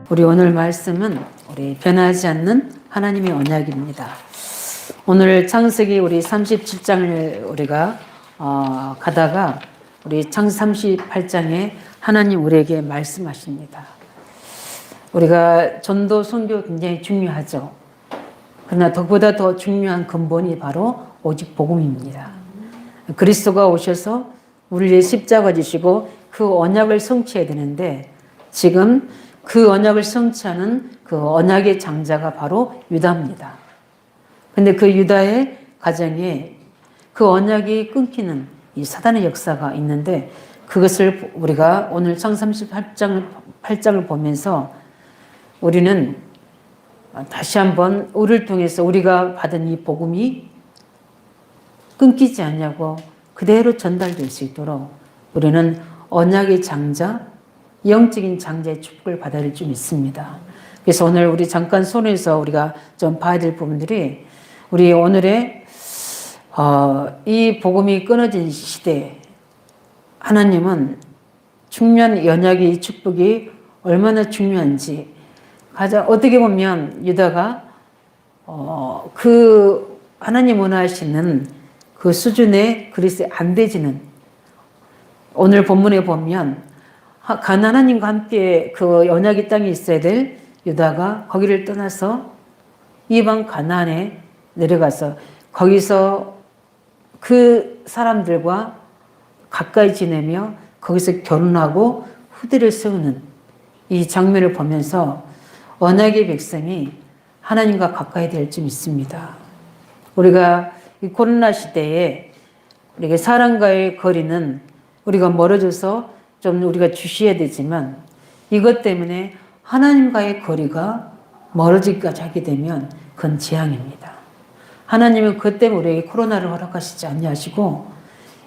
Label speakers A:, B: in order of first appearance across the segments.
A: 우리 오늘 말씀은 우리 변하지 않는 하나님의 언약입니다. 오늘 창세기 우리 37장을 우리가 가다가 우리 창세기 38장에 하나님 우리에게 말씀하십니다. 우리가 전도 선교 굉장히 중요하죠. 그러나 그보다 더 중요한 근본이 바로 오직 복음입니다. 그리스도가 오셔서 우리의 십자가 지시고 그 언약을 성취해야 되는데 지금 그 언약을 성취하는 그 언약의 장자가 바로 유다입니다. 근데 그 유다의 가정에 그 언약이 끊기는 이 사단의 역사가 있는데 그것을 우리가 오늘 창세기 38장을 보면서 우리는 다시 한번 우리를 통해서 우리가 받은 이 복음이 끊기지 않냐고 그대로 전달될 수 있도록 우리는 언약의 장자, 영적인 장자의 축복을 받아야 될 줄 믿습니다. 그래서 오늘 우리 잠깐 손에서 우리가 좀 봐야 될 부분들이 우리 오늘의 이 복음이 끊어진 시대에 하나님은 중요한 언약의 축복이 얼마나 중요한지 가장 어떻게 보면 유다가 그 하나님 원하시는 그 수준의 그리스도에 안 되지는 오늘 본문에 보면 가나안인과 함께 그 언약의 땅에 있어야 될 유다가 거기를 떠나서 이방 가나안에 내려가서 거기서 그 사람들과 가까이 지내며 거기서 결혼하고 후대를 세우는 이 장면을 보면서 언약의 백성이 하나님과 가까이 될 줄 믿습니다. 우리가 이 코로나 시대에 우리가 사람과의 거리는 우리가 멀어져서 좀 우리가 주시해야 되지만 이것 때문에 하나님과의 거리가 멀어지기까지 하게 되면 그건 재앙입니다. 하나님은 그것 때문에 우리에게 코로나를 허락하시지 아니하시고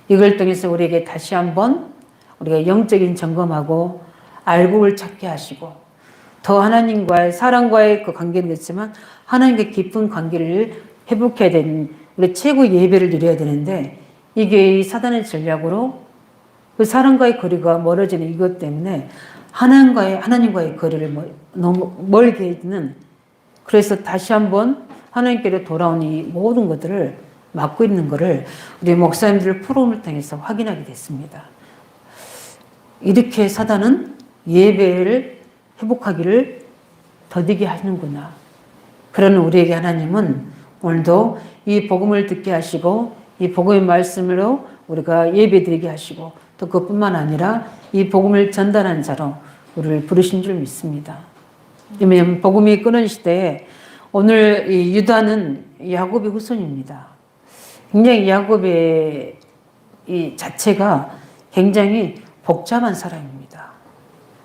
A: 이걸 통해서 우리에게 다시 한번 우리가 영적인 점검하고 알곡을 찾게 하시고 더 하나님과의 사랑과의 그 관계는 있지만 하나님과 깊은 관계를 회복해야 되는 우리 최고의 예배를 드려야 되는데 이게 이 사단의 전략으로 그 사람과의 거리가 멀어지는 이것 때문에 하나님과의 거리를 너무 멀게 해주는 그래서 다시 한번 하나님께로 돌아온 이 모든 것들을 막고 있는 것을 우리 목사님들 프로그램을 통해서 확인하게 됐습니다. 이렇게 사단은 예배를 회복하기를 더디게 하는구나. 그러는 우리에게 하나님은 오늘도 이 복음을 듣게 하시고 이 복음의 말씀으로 우리가 예배드리게 하시고 또 그뿐만 아니라 이 복음을 전달한 자로 우리를 부르신 줄 믿습니다. 왜냐하면 복음이 끊어진 시대에 오늘 이 유다는 야곱의 후손입니다. 굉장히 야곱의 이 자체가 굉장히 복잡한 사람입니다.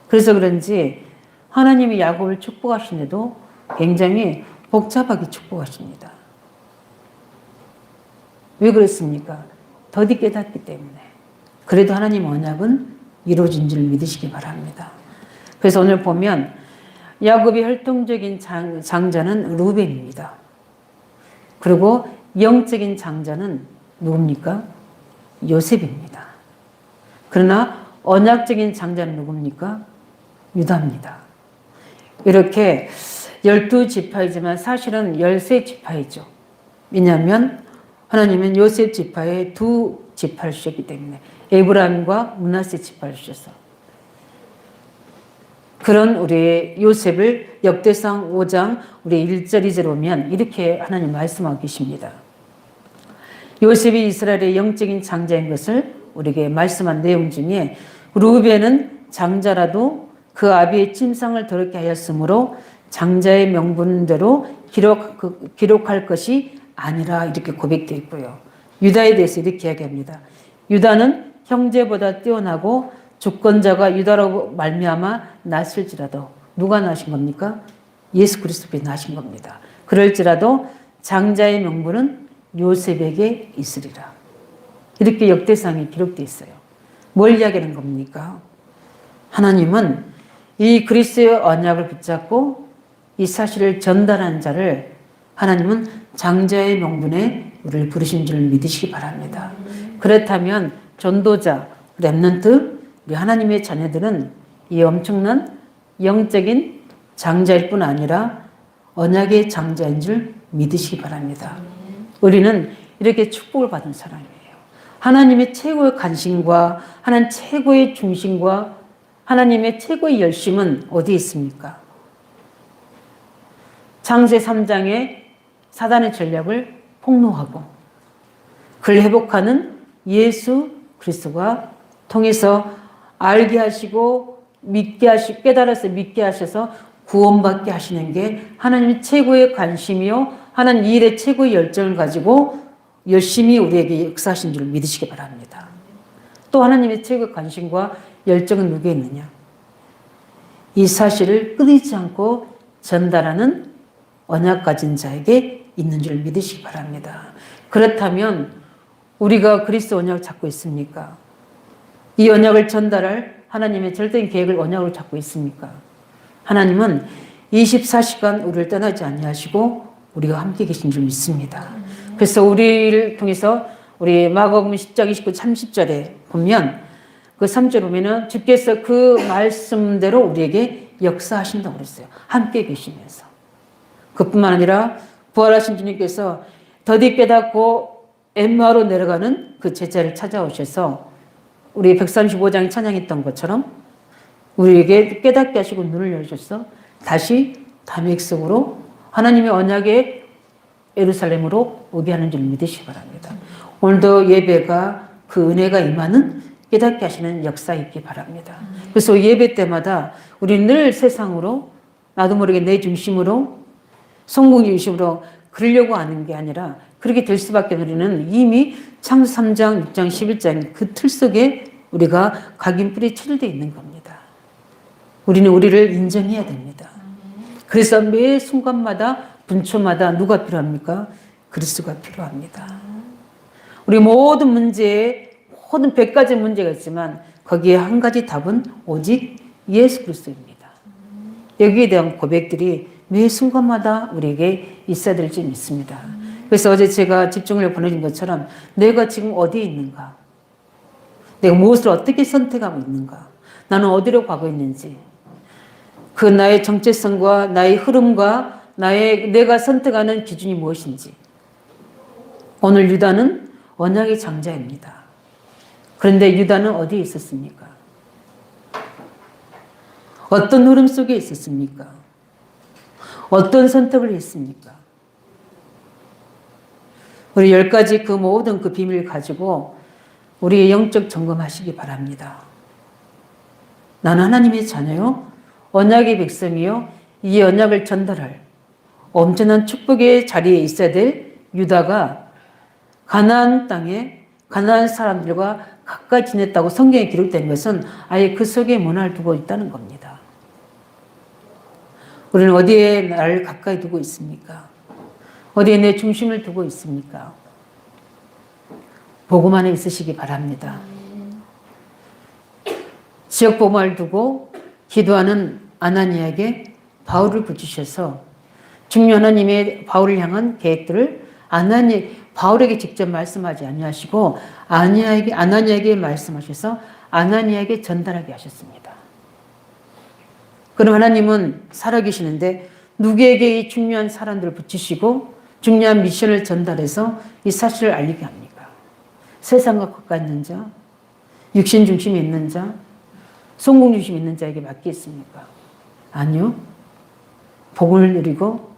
A: 그래서 그런지 하나님이 야곱을 축복하시는데도 굉장히 복잡하게 축복하십니다. 왜 그랬습니까? 더디 깨닫기 때문에. 그래도 하나님 언약은 이루어진 줄 믿으시기 바랍니다. 그래서 오늘 보면 야곱의 활동적인 장자는 루벤입니다. 그리고 영적인 장자는 누굽니까? 요셉입니다. 그러나 언약적인 장자는 누굽니까? 유다입니다. 이렇게 12지파이지만 사실은 13지파이죠. 왜냐하면 하나님은 요셉 지파의 두 지파를 주셨기 때문에 에브라임과 므낫세 지파를 주셔서 그런 우리 요셉을 역대상 5장 우리 1절 2절 보면 이렇게 하나님 말씀하고 계십니다. 요셉이 이스라엘의 영적인 장자인 것을 우리에게 말씀한 내용 중에 루벤은 장자라도 그 아비의 침상을 더럽게 하였으므로 장자의 명분대로 기록할 것이 아니라 이렇게 고백되어 있고요. 유다에 대해서 이렇게 이야기합니다. 유다는 형제보다 뛰어나고 주권자가 유다로 말미암아 났을지라도 누가 나신 겁니까? 예수 그리스도께 나신 겁니다. 그럴지라도 장자의 명분은 요셉에게 있으리라. 이렇게 역대상에 기록되어 있어요. 뭘 이야기하는 겁니까? 하나님은 이 그리스도의 언약을 붙잡고 이 사실을 전달한 자를 하나님은 장자의 명분에 우리를 부르신 줄 믿으시기 바랍니다. 그렇다면 전도자, 렘넌트, 우리 하나님의 자녀들은 이 엄청난 영적인 장자일 뿐 아니라 언약의 장자인 줄 믿으시기 바랍니다. 우리는 이렇게 축복을 받은 사람이에요. 하나님의 최고의 관심과 하나님 최고의 중심과 하나님의 최고의 열심은 어디에 있습니까? 창세 3장에 사단의 전략을 폭로하고 그를 회복하는 예수 그리스도가 통해서 알게 하시고 믿게 하시고 깨달아서 믿게 하셔서 구원받게 하시는 게 하나님의 최고의 관심이요 하나님 이 일에 최고의 열정을 가지고 열심히 우리에게 역사하신 줄 믿으시기 바랍니다. 또 하나님의 최고의 관심과 열정은 누구에 있느냐? 이 사실을 끊이지 않고 전달하는 언약 가진 자에게 있는 줄 믿으시기 바랍니다. 그렇다면 우리가 그리스도 언약을 잡고 있습니까? 이 언약을 전달할 하나님의 절대적인 계획을 언약으로 잡고 있습니까? 하나님은 24시간 우리를 떠나지 아니하시고 우리가 함께 계신 줄 믿습니다. 그래서 우리를 통해서 우리 마가복음 10장 29, 30절에 보면 그 3절 보면은 주께서 그 말씀대로 우리에게 역사하신다고 그랬어요. 함께 계시면서. 그뿐만 아니라 부활하신 주님께서 더디 깨닫고 엠마오로 내려가는 그 제자를 찾아오셔서 우리 135장에 찬양했던 것처럼 우리에게 깨닫게 하시고 눈을 열으셔서 다시 다메섹으로 하나님의 언약의 예루살렘으로 오게 하는 줄 믿으시기 바랍니다. 오늘도 예배가 그 은혜가 임하는 깨닫게 하시는 역사 있기 바랍니다. 그래서 예배 때마다 우리 늘 세상으로 나도 모르게 내 중심으로 성공 중심으로 그러려고 하는 게 아니라 그렇게 될 수밖에 우리는 이미 창세 3장, 6장, 11장 그 틀 속에 우리가 각인뿔이 치료되어 있는 겁니다. 우리는 우리를 인정해야 됩니다. 그래서 매 순간마다 분초마다 누가 필요합니까? 그리스도가 필요합니다. 우리 모든 문제에 모든 100가지 문제가 있지만 거기에 한 가지 답은 오직 예수 그리스도입니다. 여기에 대한 고백들이 매 순간마다 우리에게 있어야 될 줄 믿습니다. 그래서 어제 제가 집중을 보내준 것처럼 내가 지금 어디에 있는가? 내가 무엇을 어떻게 선택하고 있는가? 나는 어디로 가고 있는지 그 나의 정체성과 나의 흐름과 내가 선택하는 기준이 무엇인지. 오늘 유다는 언약의 장자입니다. 그런데 유다는 어디에 있었습니까? 어떤 흐름 속에 있었습니까? 어떤 선택을 했습니까? 우리 10가지 그 모든 그 비밀을 가지고 우리의 영적 점검하시기 바랍니다. 나는 하나님의 자녀요, 언약의 백성이요, 이 언약을 전달할 엄청난 축복의 자리에 있어야 될 유다가 가나안 땅에 가나안 사람들과 가까이 지냈다고 성경에 기록된 것은 아예 그 속에 문화를 두고 있다는 겁니다. 우리는 어디에 나를 가까이 두고 있습니까? 어디에 내 중심을 두고 있습니까? 복음 안에 있으시기 바랍니다. 지역 복음을 두고 기도하는 아나니아에게 바울을 붙이셔서 중요한 하나님의 바울을 향한 계획들을 바울에게 직접 말씀하지 아니하시고 아나니아에게 말씀하셔서 아나니아에게 전달하게 하셨습니다. 그럼 하나님은 살아계시는데 누구에게 이 중요한 사람들을 붙이시고 중요한 미션을 전달해서 이 사실을 알리게 합니까? 세상과 가까이 있는 자, 육신 중심에 있는 자, 성공 중심에 있는 자에게 맡기겠습니까? 아니요. 복음을 누리고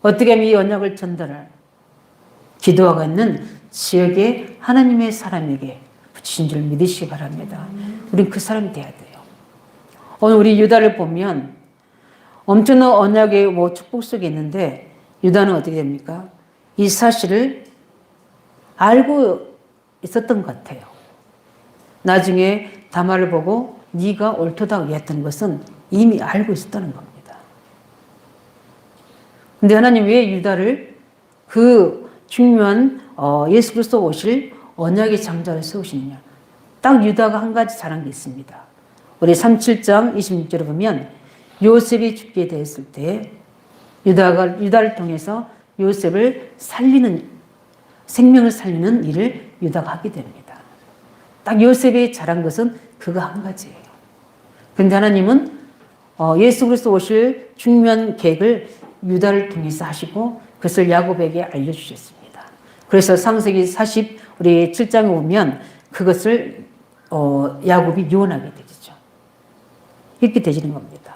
A: 어떻게 하면 이 언약을 전달할 기도하고 있는 지역의 하나님의 사람에게 붙이신 줄 믿으시기 바랍니다. 우린 그 사람이 돼야 돼요. 오늘 우리 유다를 보면 엄청난 언약의 축복 속에 있는데 유다는 어떻게 됩니까? 이 사실을 알고 있었던 것 같아요. 나중에 다말을 보고 네가 옳도다고 했던 것은 이미 알고 있었다는 겁니다. 근데 하나님 왜 유다를 그 중요한 예수 그리스도 오실 언약의 장자를 세우시느냐? 딱 유다가 한 가지 잘한 게 있습니다. 우리 37장 26절에 보면 요셉이 죽게 되었을 때 유다를 통해서 요셉을 생명을 살리는 일을 유다가 하게 됩니다. 딱 요셉이 잘한 것은 그거 한 가지예요. 그런데 하나님은 예수 그리스도 오실 중요한 계획을 유다를 통해서 하시고 그것을 야곱에게 알려주셨습니다. 그래서 창세기 40 우리 7장에 보면 그것을 야곱이 유언하게 되죠. 이렇게 되시는 겁니다.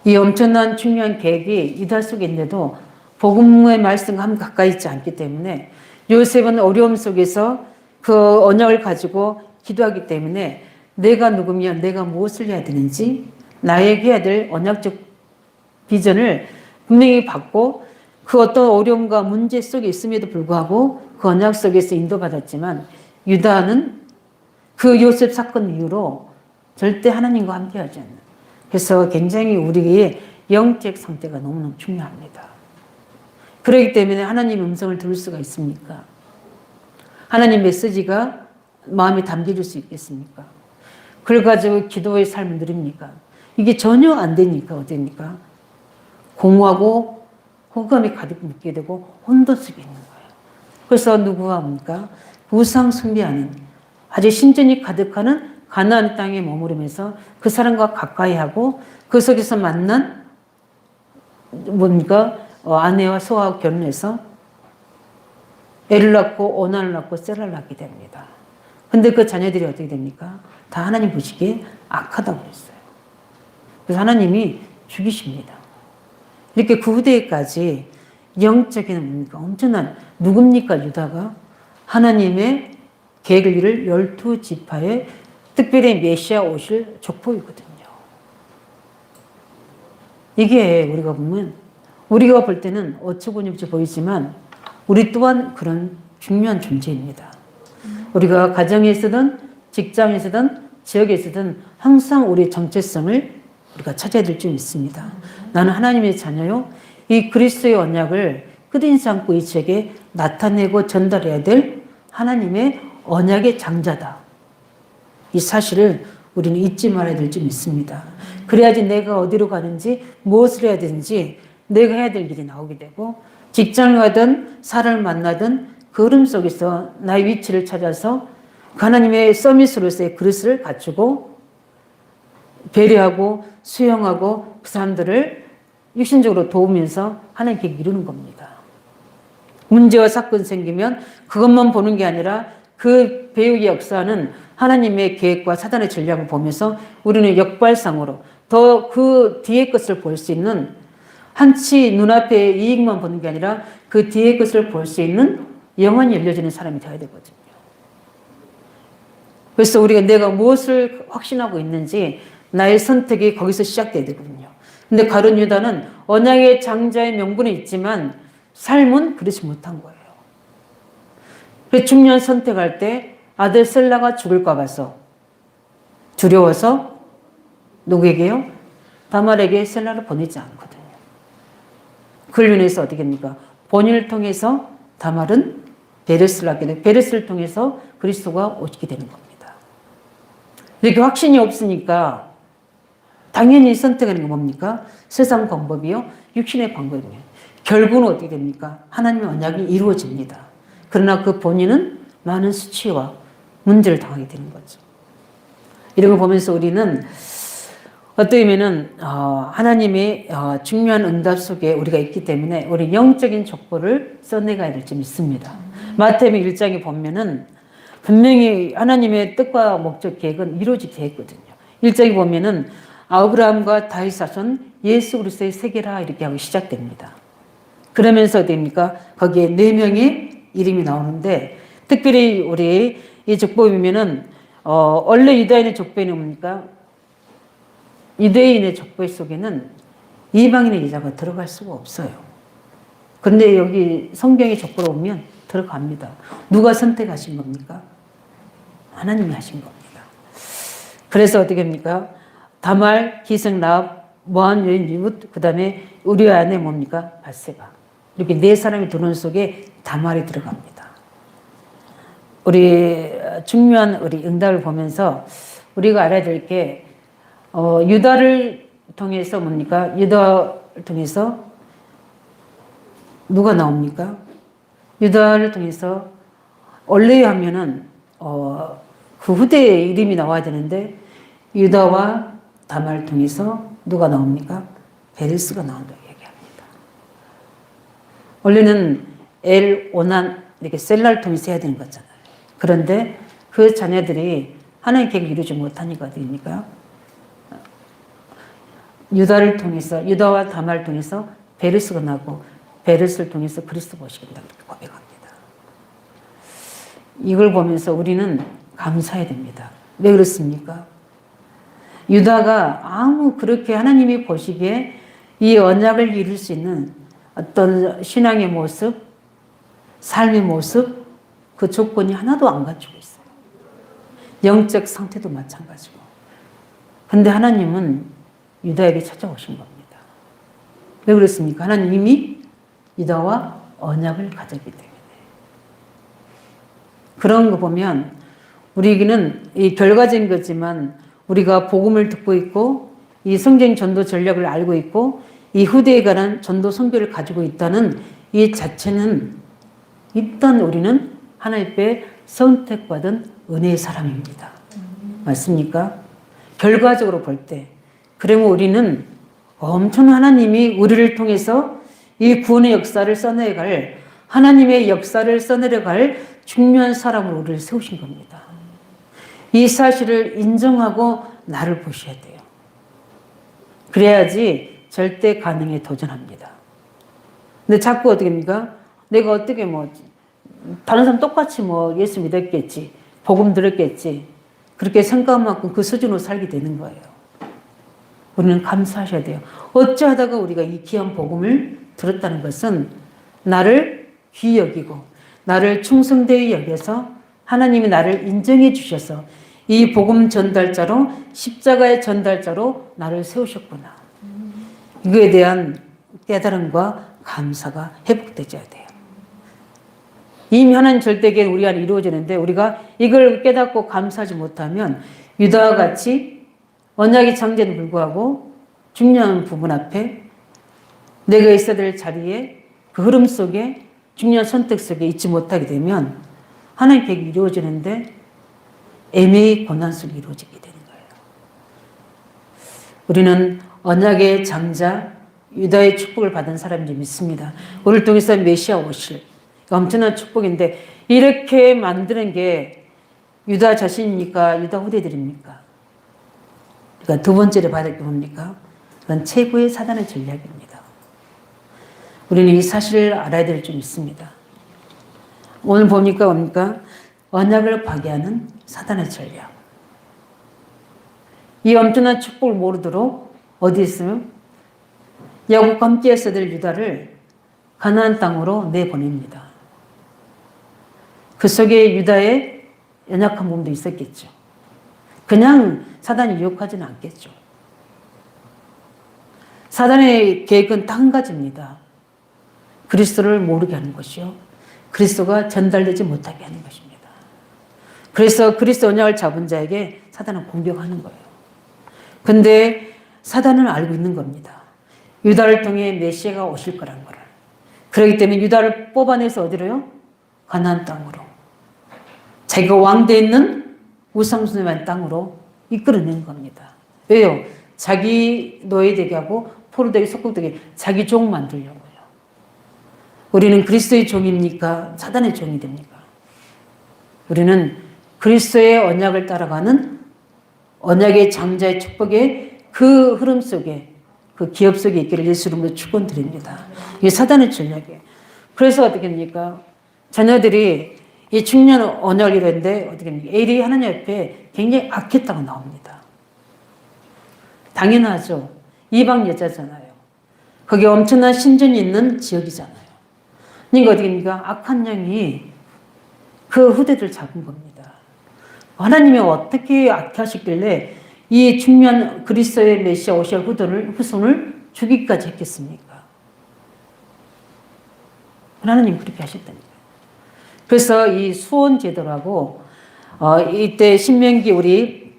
A: 이 엄청난 중요한 계획이 유다 속에 있는데도 복음의 말씀과 함께 가까이 있지 않기 때문에 요셉은 어려움 속에서 그 언약을 가지고 기도하기 때문에 내가 누구면 내가 무엇을 해야 되는지 나에게 해야 될 언약적 비전을 분명히 받고 그 어떤 어려움과 문제 속에 있음에도 불구하고 그 언약 속에서 인도받았지만 유다는 그 요셉 사건 이후로 절대 하나님과 함께하지 않는 그래서 굉장히 우리의 영적 상태가 너무너무 중요합니다. 그렇기 때문에 하나님 음성을 들을 수가 있습니까? 하나님 메시지가 마음에 담겨질 수 있겠습니까? 그걸 가지고 기도의 삶을 누립니까? 이게 전혀 안 되니까 어됩니까? 공허하고 호감이 가득 묻게 되고 혼돈 속에 있는 거예요. 그래서 누구가 합니까? 우상 숭배하는 아주 신전이 가득하는 가나안 땅에 머무르면서 그 사람과 가까이 하고 그 속에서 만난 뭡니까? 아내와 소아와 결혼해서 애를 낳고 오난을 낳고 셀을 낳게 됩니다. 근데 그 자녀들이 어떻게 됩니까? 다 하나님 보시기에 악하다고 그랬어요. 그래서 하나님이 죽이십니다. 이렇게 그 후대까지 영적인 뭡니까? 엄청난 누굽니까? 유다가 하나님의 계획을 이룰 12지파의 특별히 메시아 오실 족보이거든요. 이게 우리가 보면 우리가 볼 때는 어처구니없이 보이지만 우리 또한 그런 중요한 존재입니다. 우리가 가정에서든 직장에서든 지역에서든 항상 우리의 정체성을 우리가 찾아야 될 줄 믿습니다. 나는 하나님의 자녀요. 이 그리스도의 언약을 끊이지 않고 이 지역에 나타내고 전달해야 될 하나님의 언약의 장자다. 이 사실을 우리는 잊지 말아야 될 줄 믿습니다. 그래야지 내가 어디로 가는지 무엇을 해야 되는지 내가 해야 될 일이 나오게 되고 직장을 가든 사람을 만나든 그 흐름 속에서 나의 위치를 찾아서 하나님의 서밋으로서의 그릇을 갖추고 배려하고 수용하고 그 사람들을 육신적으로 도우면서 하나님 계획 이루는 겁니다. 문제와 사건 생기면 그것만 보는 게 아니라 그 배후의 역사는 하나님의 계획과 사단의 전략을 보면서 우리는 역발상으로 더 그 뒤의 것을 볼 수 있는 한치 눈앞의 이익만 보는 게 아니라 그 뒤의 것을 볼 수 있는 영혼이 열려지는 사람이 되어야 되거든요. 그래서 우리가 내가 무엇을 확신하고 있는지 나의 선택이 거기서 시작돼야 되거든요. 근데 가룟 유다는 언약의 장자의 명분이 있지만 삶은 그렇지 못한 거예요. 그래서 중요한 선택할 때 아들 셀라가 죽을까 봐서 두려워서 누구에게요? 다말에게 셀라를 보내지 않거든요. 그걸 인해서 어떻게 됩니까? 본인을 통해서 다말은 베레스를 하게 되고 베레스를 통해서 그리스도가 오시게 되는 겁니다. 이렇게 확신이 없으니까 당연히 선택하는 게 뭡니까? 세상 방법이요? 육신의 방법이에요. 결국은 어떻게 됩니까? 하나님의 언약이 이루어집니다. 그러나 그 본인은 많은 수치와 문제를 당하게 되는 거죠. 이런 걸 보면서 우리는 어떻게 보면은 하나님의 중요한 응답 속에 우리가 있기 때문에 우리 영적인 족보를 써내가야 될 점 있습니다. 마태복음 1장에 보면은 분명히 하나님의 뜻과 목적 계획은 이루어지게 되어 있거든요. 1장에 보면은 아브라함과 다윗 자손 예수 그리스도의 세계라 이렇게 하고 시작됩니다. 그러면서 됩니까? 거기에 4명의 이름이 나오는데 특별히 우리 이 족보이면은 원래 유다인의 족보에는 뭡니까? 유대인의 족보 속에는 이방인의 이자가 들어갈 수가 없어요. 그런데 여기 성경의 족보로 보면 들어갑니다. 누가 선택하신 겁니까? 하나님이 하신 겁니다. 그래서 어떻게 합니까? 다말, 기생, 라합, 모한 여인 리룻, 그 다음에 우리아 안에 뭡니까? 바세바. 이렇게 4사람이 들어온 속에 다말이 들어갑니다. 우리 중요한 우리 응답을 보면서 우리가 알아야 될 게 유다를 통해서 뭡니까? 유다를 통해서 누가 나옵니까? 유다를 통해서 원래 하면은 그 후대의 이름이 나와야 되는데 유다와 다말 통해서 누가 나옵니까? 베레스가 나온다고 얘기합니다. 원래는 엘, 오난 이렇게 셀라를 통해서 해야 되는 거잖아요. 그런데 그 자녀들이 하나님의 계획을 이루지 못하니까 어떻게 됩니까? 유다를 통해서, 유다와 다말을 통해서 베레스가 나고 베레스를 통해서 그리스도 보시겠다 그렇게 고백합니다. 이걸 보면서 우리는 감사해야 됩니다. 왜 그렇습니까? 유다가 아무 그렇게 하나님이 보시기에 이 언약을 이룰 수 있는 어떤 신앙의 모습, 삶의 모습, 그 조건이 하나도 안 갖추고 있어요. 영적 상태도 마찬가지고. 근데 하나님은 유다에게 찾아오신 겁니다. 왜 그렇습니까? 하나님이 유다와 언약을 가졌기 때문에. 그런 거 보면 우리에게는 이 결과적인 거지만 우리가 복음을 듣고 있고 이 성경 전도 전략을 알고 있고 이 후대에 관한 전도 선교를 가지고 있다는 이 자체는 일단 우리는 하나님께 선택받은 은혜의 사람입니다. 맞습니까? 결과적으로 볼 때. 그러면 우리는 엄청난 하나님이 우리를 통해서 이 구원의 역사를 써내려갈 하나님의 역사를 써내려갈 중요한 사람으로 우리를 세우신 겁니다. 이 사실을 인정하고 나를 보셔야 돼요. 그래야지 절대 가능에 도전합니다. 근데 자꾸 어떻게 합니까? 내가 어떻게 다른 사람 똑같이 예수 믿었겠지, 복음 들었겠지, 그렇게 생각한 만큼 그 수준으로 살게 되는 거예요. 우리는 감사하셔야 돼요. 어찌하다가 우리가 이 귀한 복음을 들었다는 것은 나를 귀히 여기고 나를 충성되이 여겨서 하나님이 나를 인정해 주셔서 이 복음 전달자로 십자가의 전달자로 나를 세우셨구나. 이거에 대한 깨달음과 감사가 회복되어야 돼요. 이미 하나님 절대계획 우리 안에 이루어지는데 우리가 이걸 깨닫고 감사하지 못하면 유다와 같이 언약의 창제는 불구하고 중요한 부분 앞에 내가 있어야 될 자리에 그 흐름 속에 중요한 선택 속에 있지 못하게 되면 하나님의 계획이 이루어지는데 애매히 고난 속에 이루어지게 되는 거예요. 우리는 언약의 장자 유다의 축복을 받은 사람인지 믿습니다. 우리를 통해서 메시아 오실 엄청난 축복인데 이렇게 만드는 게 유다 자신입니까? 유다 후대들입니까? 그러니까 두 번째로 받을 게 뭡니까? 그건 최고의 사단의 전략입니다. 우리는 이 사실을 알아야 될 줄 믿습니다. 오늘 뭡니까? 언약을 파괴하는 사단의 전략. 이 엄청난 축복을 모르도록 어디 있으면 야곱과 함께 했어야 될 유다를 가나안 땅으로 내보냅니다. 그 속에 유다의 연약한 부분도 있었겠죠. 그냥 사단이 유혹하지는 않겠죠. 사단의 계획은 딱 한 가지입니다. 그리스도를 모르게 하는 것이요. 그리스도가 전달되지 못하게 하는 것입니다. 그래서 그리스도 언약을 잡은 자에게 사단은 공격하는 거예요. 근데 사단은 알고 있는 겁니다. 유다를 통해 메시아가 오실 거라는 거를. 그렇기 때문에 유다를 뽑아내서 어디로요? 가나안 땅으로. 자기가 왕되어 있는 우상숭배한 땅으로 이끌어낸 겁니다. 왜요? 자기 노예되게 하고 포로되게 속국되게 자기 종 만들려고요. 우리는 그리스도의 종입니까? 사단의 종이 됩니까? 우리는 그리스도의 언약을 따라가는 언약의 장자의 축복의 그 흐름 속에 그 기업 속에 있기를 예수 이름으로 축원드립니다. 이게 사단의 전략이에요. 그래서 어떻게 합니까? 자녀들이 이 중요한 언약을 이루는데 어떻게 합니까? 엘이 하나님 앞에 굉장히 악했다고 나옵니다. 당연하죠. 이방 여자잖아요. 거기 엄청난 신전이 있는 지역이잖아요. 그러니까 어떻게 합니까? 악한 영이 그 후대들 잡은 겁니다. 하나님이 어떻게 악하셨길래 이 중요한 그리스도의 메시아 오실 후손을 죽이기까지 했겠습니까? 하나님 그렇게 하셨다니까요. 그래서 이 수온 제도라고 이때 신명기 우리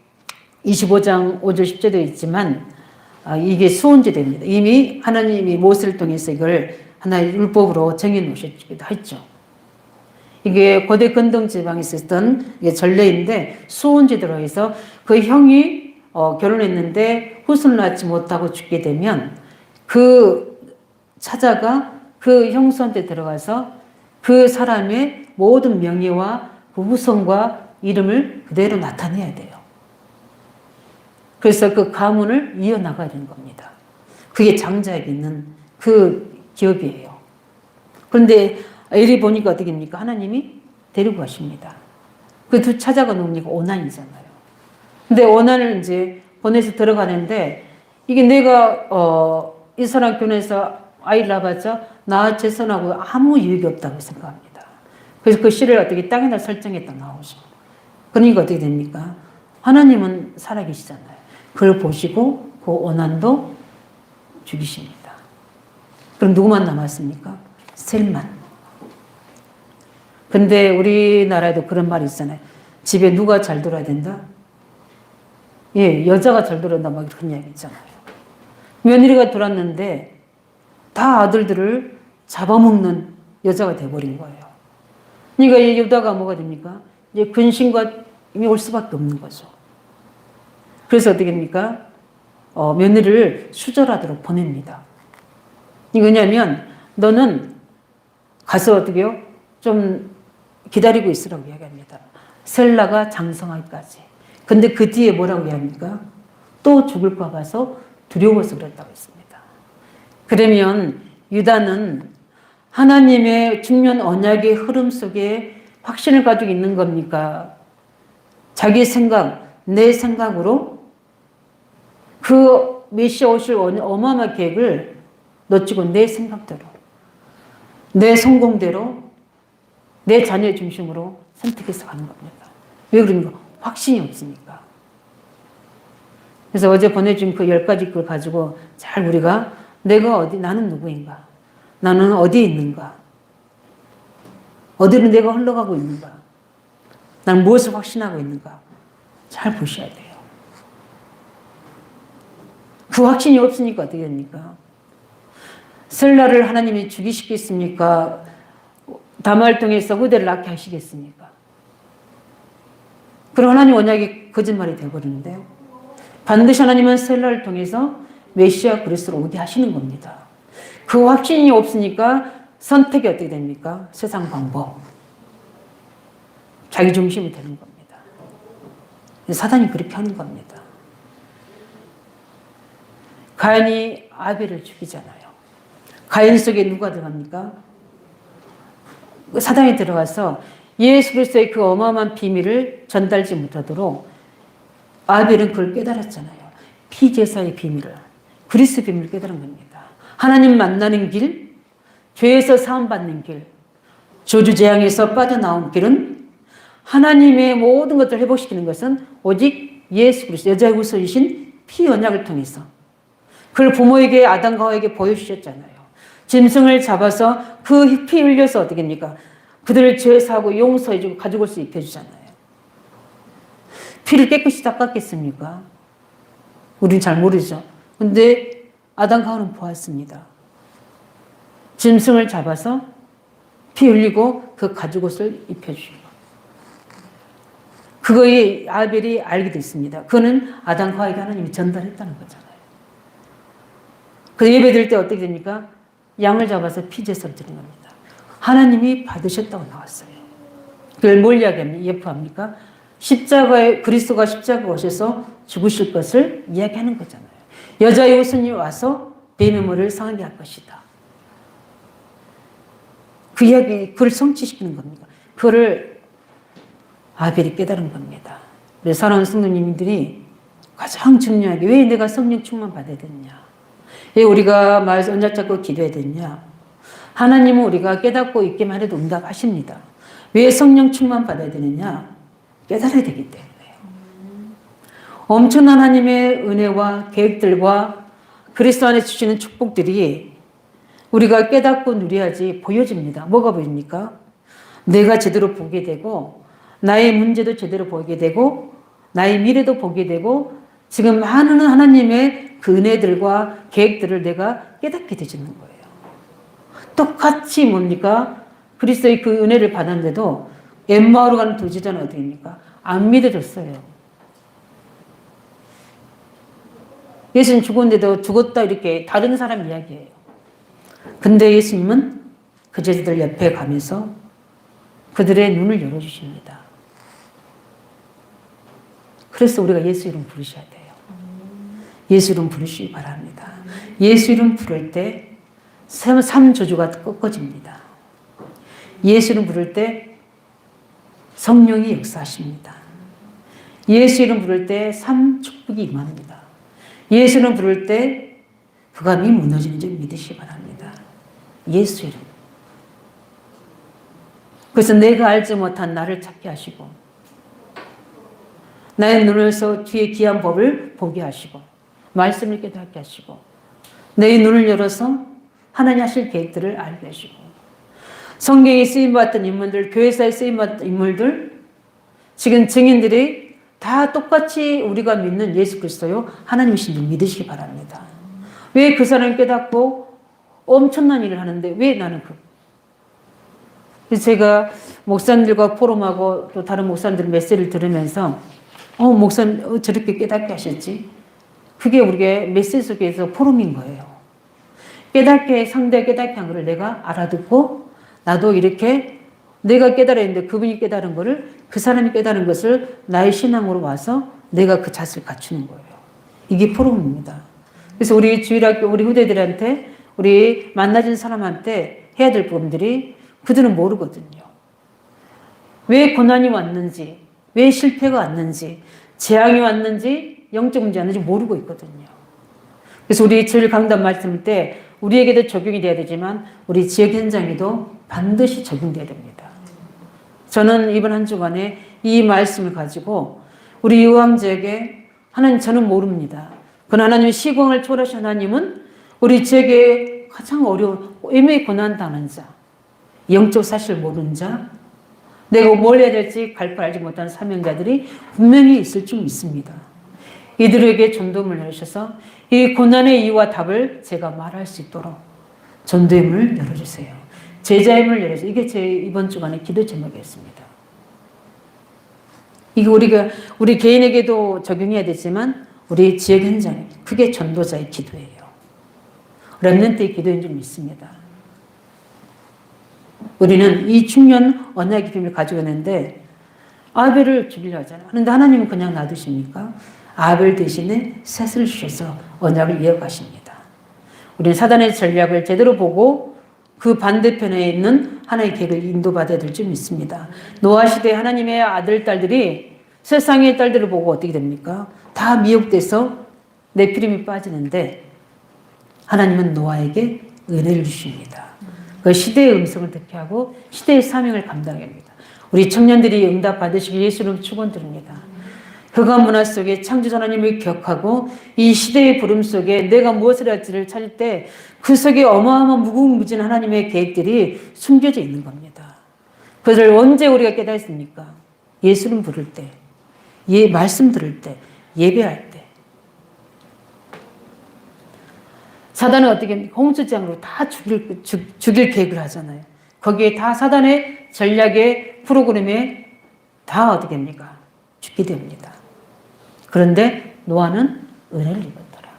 A: 25장 5절 10절도 있지만 이게 수온 제도입니다. 이미 하나님이 모세를 통해서 이걸 하나의 율법으로 정해 놓으셨기도 했죠. 이게 고대 근동 지방에 있었던 전례인데 수온 제도로 해서 그 형이 결혼했는데 후손을 낳지 못하고 죽게 되면 그 차자가 그 형수한테 들어가서 그 사람의 모든 명예와 그 후손과 이름을 그대로 나타내야 돼요. 그래서 그 가문을 이어나가야 되는 겁니다. 그게 장자에게 있는 그 기업이에요. 그런데 엘이 보니까 어떻게 됩니까? 하나님이 데리고 가십니다. 그 두 차자가 누굽니까? 오난이잖아요. 근데 오난을 이제 보내서 들어가는데 이게 내가 이 사람 결혼해서 아이를 낳아봤자 나 재산하고 아무 유익이 없다고 생각합니다. 그래서 그 씨를 어떻게 땅에다 설정했다 나오죠. 그러니까 어떻게 됩니까? 하나님은 살아계시잖아요. 그걸 보시고 그 오난도 죽이십니다. 그럼 누구만 남았습니까? 셀만. 근데 우리나라에도 그런 말이 있잖아요. 집에 누가 잘 돌아야 된다? 예, 여자가 잘 돌아야 된다. 막 그런 이야기 있잖아요. 며느리가 돌았는데 다 아들들을 잡아먹는 여자가 돼버린 거예요. 그러니까 이 유다가 뭐가 됩니까? 이제 근심과 이미 올 수밖에 없는 거죠. 그래서 어떻게 됩니까? 며느리를 수절하도록 보냅니다. 이게 왜냐면 너는 가서 어떻게 해요? 좀 기다리고 있으라고 이야기합니다. 셀라가 장성할까지. 근데 그 뒤에 뭐라고 이야기합니까? 또 죽을까 봐서 두려워서 그랬다고 했습니다. 그러면 유다는 하나님의 중년 언약의 흐름 속에 확신을 가지고 있는 겁니까? 자기 생각, 내 생각으로 그 메시아 오실 어마어마한 계획을 놓치고 내 생각대로, 내 성공대로, 내 자녀의 중심으로 선택해서 가는 겁니다. 왜 그런가? 확신이 없으니까. 그래서 어제 보내준 그 10가지 걸 가지고 잘 우리가 내가 어디, 나는 누구인가? 나는 어디에 있는가? 어디로 내가 흘러가고 있는가? 나는 무엇을 확신하고 있는가? 잘 보셔야 돼요. 그 확신이 없으니까 어떻게 됩니까? 셀라를 하나님이 죽이시겠습니까? 다말을 통해서 후대를 낳게 하시겠습니까? 그럼 하나님 언약이 거짓말이 되어버리는데요. 반드시 하나님은 셀라를 통해서 메시아 그리스도를 오게 하시는 겁니다. 그 확신이 없으니까 선택이 어떻게 됩니까? 세상 방법. 자기 중심이 되는 겁니다. 사단이 그렇게 하는 겁니다. 가인이 아벨을 죽이잖아요. 가인 속에 누가 들어갑니까? 사단이 들어가서 예수 그리스도의 그 어마어마한 비밀을 전달지 못하도록 아벨은 그걸 깨달았잖아요. 피제사의 비밀을. 그리스도 비밀을 깨달은 겁니다. 하나님 만나는 길, 죄에서 사함받는 길, 저주재앙에서 빠져나온 길은 하나님의 모든 것들을 회복시키는 것은 오직 예수 그리스도 여자의 후손이신 피 언약을 통해서 그걸 부모에게 아담과 하와에게 보여주셨잖아요. 짐승을 잡아서 그 피 흘려서 어떻게 됩니까? 그들을 죄사하고 용서해주고 가죽 옷을 입혀주잖아요. 피를 깨끗이 닦았겠습니까? 우린 잘 모르죠. 근데 아담과 하와는 보았습니다. 짐승을 잡아서 피 흘리고 그 가죽 옷을 입혀주고 그거에 아벨이 알게 됐습니다. 그거는 아담과 하와에게 하나님이 전달했다는 거잖아요. 그 예배 드릴 때 어떻게 됩니까? 양을 잡아서 피제사를 드리는 겁니다. 하나님이 받으셨다고 나왔어요. 그걸 뭘 이야기합니까? 예표합니까? 십자가에 그리스도가 십자가에 오셔서 죽으실 것을 이야기하는 거잖아요. 여자의 후손이 와서 뱀의 머리를 상하게 할 것이다. 그 이야기, 그걸 성취시키는 겁니다. 그거를 아벨이 깨달은 겁니다. 그래서 사랑하는 성도님들이 가장 중요하게 왜 내가 성령 충만 받아야 되느냐? 왜 우리가 언약 잡고 기도해야 되느냐? 하나님은 우리가 깨닫고 있기만 해도 응답하십니다. 왜 성령 충만 받아야 되느냐? 깨달아야 되기 때문에요. 엄청난 하나님의 은혜와 계획들과 그리스도 안에 주시는 축복들이 우리가 깨닫고 누려야지 보여집니다. 뭐가 보입니까? 내가 제대로 보게 되고 나의 문제도 제대로 보게 되고 나의 미래도 보게 되고 지금 많은 하나님의 그 은혜들과 계획들을 내가 깨닫게 되지는 거예요. 똑같이 뭡니까? 그리스도의 그 은혜를 받았는데도 엠마오로 가는 두 제자는 어떻게 됩니까? 안 믿어졌어요. 예수님 죽었는데도 죽었다 이렇게 다른 사람 이야기예요. 근데 예수님은 그 제자들 옆에 가면서 그들의 눈을 열어주십니다. 그래서 우리가 예수 이름 부르셔야 돼요. 예수 이름 부르시기 바랍니다. 예수 이름 부를 때 삼조주가 꺾어집니다. 예수 이름 부를 때 성령이 역사하십니다. 예수 이름 부를 때 삼축복이 임합니다. 예수 이름 부를 때 흑암이 무너지는 줄 믿으시기 바랍니다. 예수 이름. 그래서 내가 알지 못한 나를 찾게 하시고 나의 눈에서 뒤에 귀한 법을 보게 하시고 말씀을 깨닫게 하시고 내 눈을 열어서 하나님 하실 계획들을 알게 하시고 성경에 쓰임받던 인물들, 교회사에 쓰임받던 인물들, 지금 증인들이 다 똑같이 우리가 믿는 예수 그리스도요 하나님이신 줄 믿으시기 바랍니다. 왜 그 사람이 깨닫고 엄청난 일을 하는데 왜 나는 그래서 제가 목사님들과 포럼하고 또 다른 목사님들 메시지를 들으면서 목사님 저렇게 깨닫게 하셨지? 그게 우리가 메시지 속에서 포럼인 거예요. 상대 깨닫게 한 거를 내가 알아듣고 나도 이렇게 내가 깨달았는데 그분이 깨달은 거를 그 사람이 깨달은 것을 나의 신앙으로 와서 내가 그 자세를 갖추는 거예요. 이게 포럼입니다. 그래서 우리 주일학교 우리 후대들한테 우리 만나진 사람한테 해야 될 부분들이 그들은 모르거든요. 왜 고난이 왔는지, 왜 실패가 왔는지, 재앙이 왔는지, 영적 문제 왔는지 모르고 있거든요. 그래서 우리 주일 강단 말씀 때 우리에게도 적용이 돼야 되지만 우리 지역 현장에도 반드시 적용돼야 됩니다. 저는 이번 한 주간에 이 말씀을 가지고 우리 유황지역에 하나님 저는 모릅니다. 그러나 하나님의 시공을 초월하신 하나님은 우리 지역에 가장 어려운 애매히 고난당하는 자, 영적 사실을 모르는 자, 내가 뭘 해야 될지 갈바를 알지 못하는 사명자들이 분명히 있을 줄 믿습니다. 이들에게 전도문을 열으셔서 이 고난의 이유와 답을 제가 말할 수 있도록 전도의 문을 열어주세요. 제자의 문을 열어주세요. 이게 제 이번 주간의 기도 제목이었습니다. 이게 우리 개인에게도 적용해야 되지만 우리 지역 현장에 그게 전도자의 기도예요. 렘넌트의 기도인 줄 믿습니다. 우리는 이 중요한 언약의 비밀을 가지고 있는데 아벨을 죽이려 하잖아요. 그런데 하나님은 그냥 놔두십니까? 아벨 대신에 셋을 주셔서 언약을 이어가십니다. 우리는 사단의 전략을 제대로 보고 그 반대편에 있는 하나님의 계획을 인도받아야 될 줄 믿습니다. 노아 시대 하나님의 아들, 딸들이 세상의 딸들을 보고 어떻게 됩니까? 다 미혹돼서 네피림이 빠지는데 하나님은 노아에게 은혜를 주십니다. 그 시대의 음성을 듣게 하고 시대의 사명을 감당해야 합니다. 우리 청년들이 응답 받으시길 예수님 축원드립니다. 흑암 문화 속에 창조자 하나님을 기억하고 이 시대의 부름 속에 내가 무엇을 할지를 찾을 때 그 속에 어마어마한 무궁무진 하나님의 계획들이 숨겨져 있는 겁니다. 그것을 언제 우리가 깨닫습니까? 예수님 부를 때, 말씀 들을 때, 예배할 때. 사단은 어떻게 홍수장으로 다 죽일 계획을 하잖아요. 거기에 다 사단의 전략의 프로그램에 다 어떻게 합니까? 죽게 됩니다. 그런데 노아는 은혜를 입었더라.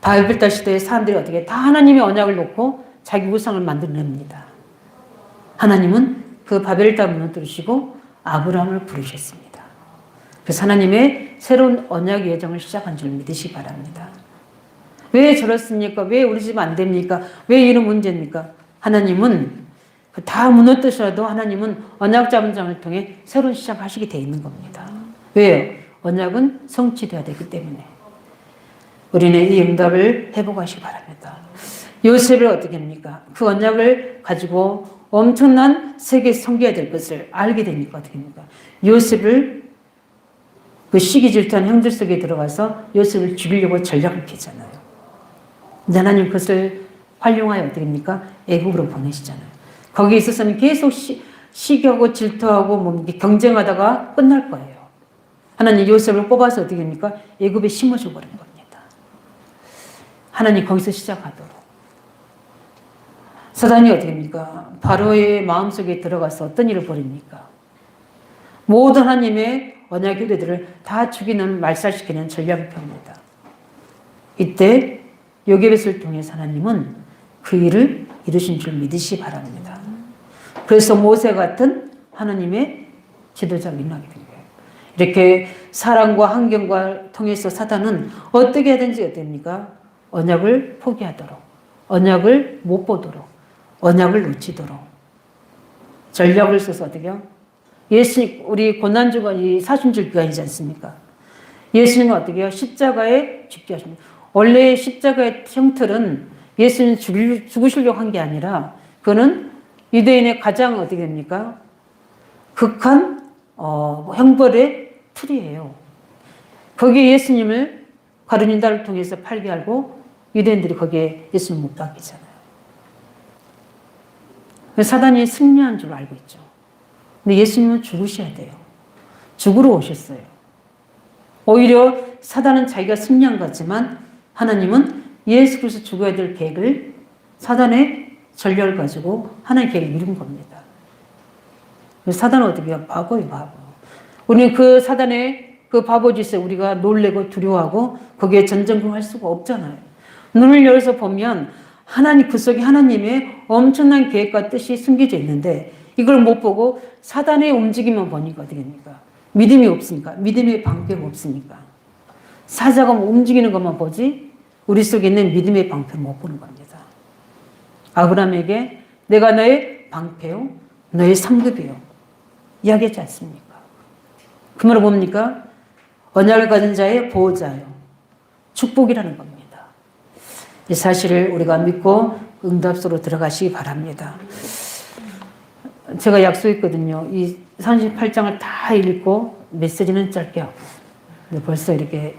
A: 바벨탑 시대의 사람들이 어떻게 다 하나님의 언약을 놓고 자기 우상을 만들어냅니다. 하나님은 그 바벨탑 무너뜨리시고 아브라함을 부르셨습니다. 그래서 하나님의 새로운 언약의 여정을 시작한 줄 믿으시기 바랍니다. 왜 저렇습니까? 왜 우리 집 안 됩니까? 왜 이런 문제입니까? 하나님은 다 무너뜨셔도 하나님은 언약 잡은 장을 통해 새로운 시작하시게 돼 있는 겁니다. 왜요? 언약은 성취되어야 되기 때문에. 우리는 이 응답을 회복하시기 바랍니다. 요셉을 어떻게 합니까? 그 언약을 가지고 엄청난 세계에 섬겨야 될 것을 알게 되니까 어떻게 합니까? 요셉을 그 시기 질투한 형들 속에 들어가서 요셉을 죽이려고 전략을 펴잖아요. 근데 하나님 그것을 활용하여 어떻게 합니까? 애국으로 보내시잖아요. 거기에 있어서는 계속 시기하고 질투하고 경쟁하다가 끝날 거예요. 하나님 요셉을 뽑아서 어떻게 합니까? 애굽에 심어줘 버린 겁니다. 하나님 거기서 시작하도록. 사단이 어떻게 합니까? 바로의 마음속에 들어가서 어떤 일을 벌입니까? 모든 하나님의 언약 유대들을 다 죽이는 말살시키는 전략을 펴옵니다. 이때 요게벳을 통해서 하나님은 그 일을 이루신 줄 믿으시 바랍니다. 그래서 모세 같은 하나님의 지도자가 일어나게 된 거예요. 이렇게 사랑과 환경과 통해서 사단은 어떻게 하든지 어떻습니까? 언약을 포기하도록, 언약을 못 보도록, 언약을 놓치도록 전략을 써서 어떻게요? 예수님, 우리 고난주가 이 사순절 기간이지 않습니까? 예수님은 어떻게 해요? 십자가에 죽게 하십니다. 원래 십자가의 형틀은 예수님 죽으시려고 한 게 아니라 그거는 유대인의 가장 어떻게 됩니까? 극한 형벌의 틀이에요. 거기에 예수님을 가룟유다를 통해서 팔게 하고 유대인들이 거기에 예수님 못 박히잖아요. 사단이 승리한 줄 알고 있죠. 근데 예수님은 죽으셔야 돼요. 죽으러 오셨어요. 오히려 사단은 자기가 승리한 것 같지만 하나님은 예수 그리스도 죽어야 될 계획을 사단의 전략을 가지고 하나님의 계획을 이룬 겁니다. 사단은 어떻게 해요? 바보예요, 바보. 우리는 그 사단의 그 바보 짓에 우리가 놀래고 두려워하고 거기에 전전긍할 수가 없잖아요. 눈을 열어서 보면 하나님, 그 속에 하나님의 엄청난 계획과 뜻이 숨겨져 있는데 이걸 못 보고 사단의 움직임만 보니까 어떻게 됩니까? 믿음이 없으니까. 믿음의 방패가 없으니까. 사자가 움직이는 것만 보지 우리 속에 있는 믿음의 방패를 못 보는 겁니다. 아브라함에게 내가 너의 방패요, 너의 상급이요 이야기하지 않습니까? 그 말은 뭡니까? 언약을 가진 자의 보호자요, 축복이라는 겁니다. 이 사실을 우리가 믿고 응답소로 들어가시기 바랍니다. 제가 약속했거든요. 이 38장을 다 읽고 메시지는 짧게 하고. 근데 벌써 이렇게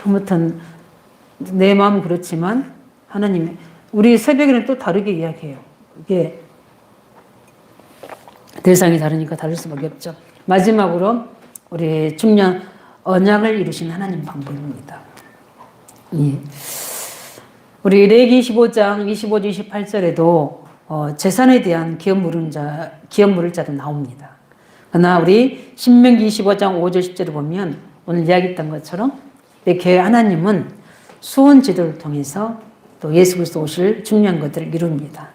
A: 아무튼 내 마음은 그렇지만 하나님, 우리 새벽에는 또 다르게 이야기해요. 이게 대상이 다르니까 다를 수밖에 없죠. 마지막으로 우리 중요한 언약을 이루신 하나님 방법입니다. 예. 우리 레위기 25장 25절 28절에도 재산에 대한 기업 물을 자도 나옵니다. 그러나 우리 신명기 25장 5절 10절을 보면 오늘 이야기했던 것처럼 이렇게 하나님은 수원 제도를 통해서 또 예수 그리스도 오실 중요한 것들을 이룹니다.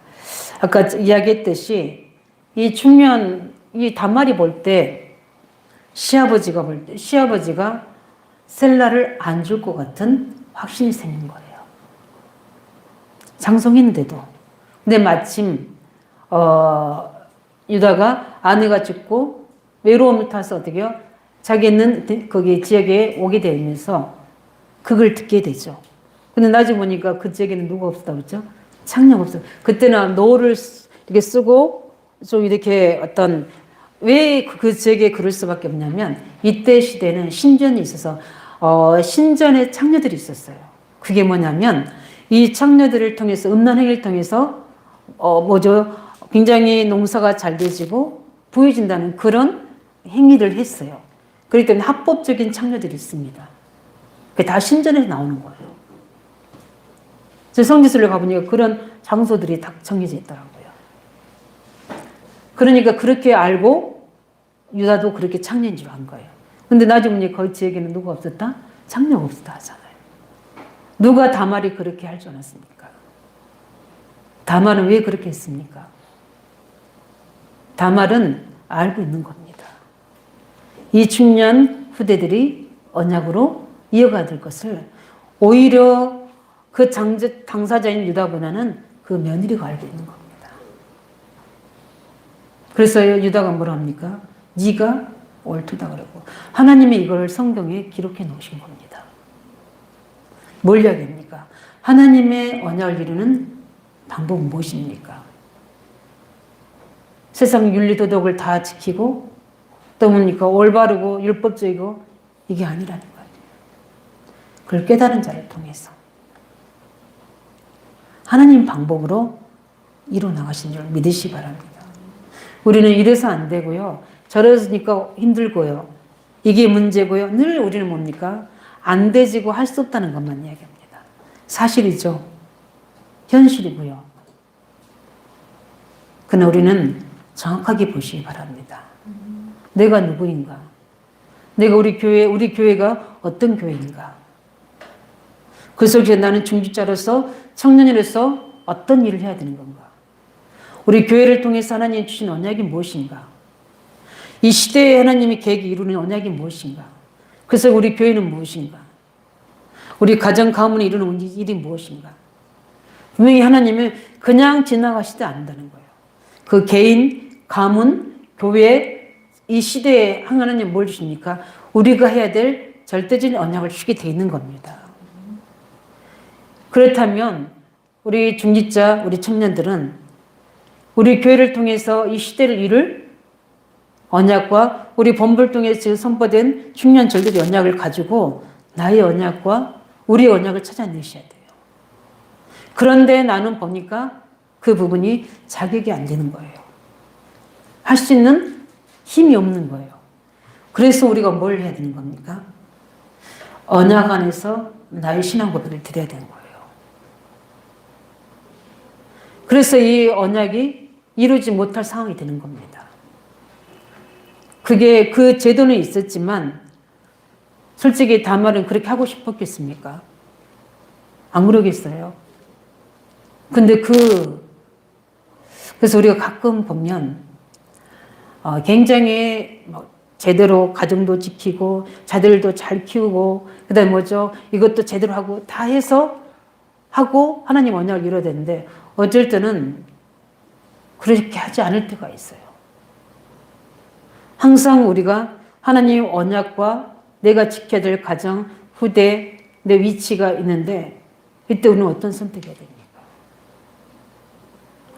A: 아까 이야기했듯이 이 중요한 이 다말이 볼 때 시아버지가 셀라를 안 줄 것 같은 확신이 생긴 거예요. 장성인데도. 근데 마침 유다가 아내가 죽고 외로움을 타서 어떻게 해요? 자기는 거기 지역에 오게 되면서 그걸 듣게 되죠. 근데 나중에 보니까 그 지역에는 누가 없었다고 그랬죠? 창녀가 없어요. 그때는 노를 이렇게 쓰고 좀 이렇게 어떤 왜 그 지역에 그럴 수밖에 없냐면 이때 시대는 신전이 있어서 신전에 창녀들이 있었어요. 그게 뭐냐면 이 창녀들을 통해서 음란 행위를 통해서 굉장히 농사가 잘 되지고 부유해진다는 그런 행위를 했어요. 그렇기 때문에 합법적인 창녀들이 있습니다. 그게 다 신전에서 나오는 거예요. 성지순례 가보니까 그런 장소들이 다 정해져 있더라고요. 그러니까 그렇게 알고 유다도 그렇게 창녀인 줄 안 거예요. 근데 나중에 보니까 그 지역에는 누가 없었다? 창녀가 없었다 하잖아요. 누가 다말이 그렇게 할 줄 알았습니까? 다말은 왜 그렇게 했습니까? 다말은 알고 있는 겁니다. 이 중요한 후대들이 언약으로 이어가야 될 것을 오히려 그 당사자인 유다보다는 그 며느리가 알고 있는 겁니다. 그래서 유다가 뭐라 합니까? 네가 옳다 그러고 하나님이 이걸 성경에 기록해 놓으신 겁니다. 뭘 이야기합니까? 하나님의 언약을 이루는 방법은 무엇입니까? 세상 윤리도덕을 다 지키고 또 뭡니까? 올바르고 율법적이고 이게 아니라는 거예요. 그걸 깨달은 자를 통해서 하나님 방법으로 이루어 나가신 줄 믿으시기 바랍니다. 우리는 이래서 안 되고요. 저러니까 힘들고요. 이게 문제고요. 늘 우리는 뭡니까? 안 되지고 할 수 없다는 것만 이야기합니다. 사실이죠. 현실이고요. 그러나 우리는 정확하게 보시기 바랍니다. 내가 누구인가? 내가 우리 교회가 어떤 교회인가? 그 속에 나는 중직자로서 청년으로서 어떤 일을 해야 되는 건가? 우리 교회를 통해서 하나님이 주신 언약이 무엇인가? 이 시대에 하나님이 계획이 이루는 언약이 무엇인가? 그래서 우리 교회는 무엇인가? 우리 가정 가문이 이루는 일이 무엇인가? 분명히 하나님은 그냥 지나가시지 않는다는 거예요. 그 개인, 가문, 교회, 이 시대에 하나님 뭘 주십니까? 우리가 해야 될 절대적인 언약을 주게 돼 있는 겁니다. 그렇다면 우리 중직자, 우리 청년들은 우리 교회를 통해서 이 시대를 이룰 언약과 우리 본부를 통해서 지금 선포된 중요한 절대적 언약을 가지고 나의 언약과 우리의 언약을 찾아내셔야 돼요. 그런데 나는 보니까 그 부분이 자격이 안 되는 거예요. 할 수 있는 힘이 없는 거예요. 그래서 우리가 뭘 해야 되는 겁니까? 언약 안에서 나의 신앙 고백을 드려야 되는 거예요. 그래서 이 언약이 이루지 못할 상황이 되는 겁니다. 그게 그 제도는 있었지만 솔직히 다말은 그렇게 하고 싶었겠습니까? 안 그러겠어요. 근데 그래서 우리가 가끔 보면 굉장히 제대로 가정도 지키고 자들도 잘 키우고 그다음에 뭐죠? 이것도 제대로 하고 다 해서 하고 하나님 언약을 이뤄야 되는데 어쩔 때는 그렇게 하지 않을 때가 있어요. 항상 우리가 하나님 언약과 내가 지켜야 될 가정, 후대, 내 위치가 있는데 이때 우리는 어떤 선택을 해야 됩니까?